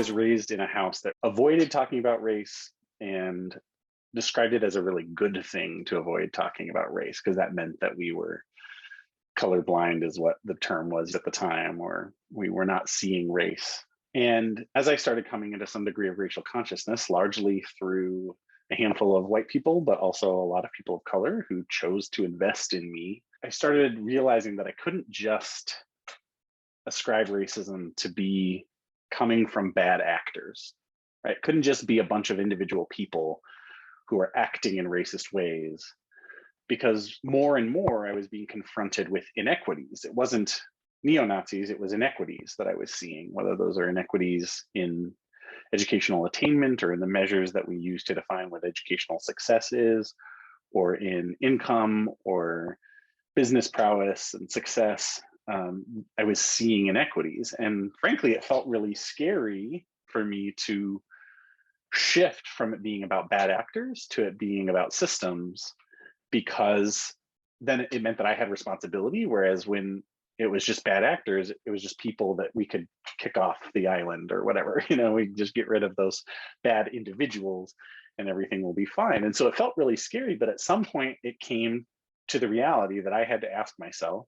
was raised in a house that avoided talking about race and described it as a really good thing to avoid talking about race, because that meant that we were colorblind, is what the term was at the time, or we were not seeing race. And as I started coming into some degree of racial consciousness, largely through a handful of white people, but also a lot of people of color who chose to invest in me, I started realizing that I couldn't just ascribe racism to be coming from bad actors, right? It couldn't just be a bunch of individual people who are acting in racist ways, because more and more I was being confronted with inequities. It wasn't neo-Nazis, it was inequities that I was seeing, whether those are inequities in educational attainment or in the measures that we use to define what educational success is, or in income or business prowess and success. I was seeing inequities. And frankly, it felt really scary for me to shift from it being about bad actors to it being about systems, because then it meant that I had responsibility. Whereas when it was just bad actors, it was just people that we could kick off the island or whatever, we just get rid of those bad individuals and everything will be fine. And so it felt really scary, but at some point it came to the reality that I had to ask myself,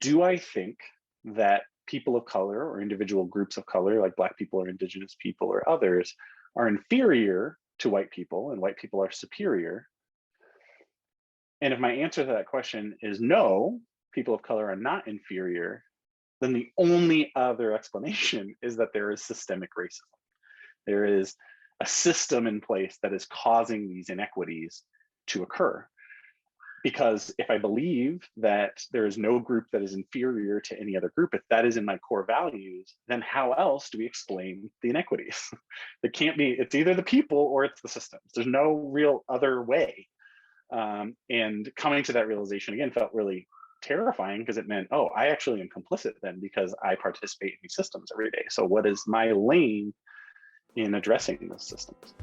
do I think that people of color or individual groups of color, like Black people or Indigenous people or others, are inferior to white people and white people are superior? And if my answer to that question is no, people of color are not inferior, then the only other explanation is that there is systemic racism. There is a system in place that is causing these inequities to occur. Because if I believe that there is no group that is inferior to any other group, if that is in my core values, then how else do we explain the inequities? It can't be, it's either the people or it's the systems. There's no real other way. And coming to that realization again felt really terrifying, because it meant, oh, I actually am complicit then, because I participate in these systems every day. So what is my lane in addressing those systems?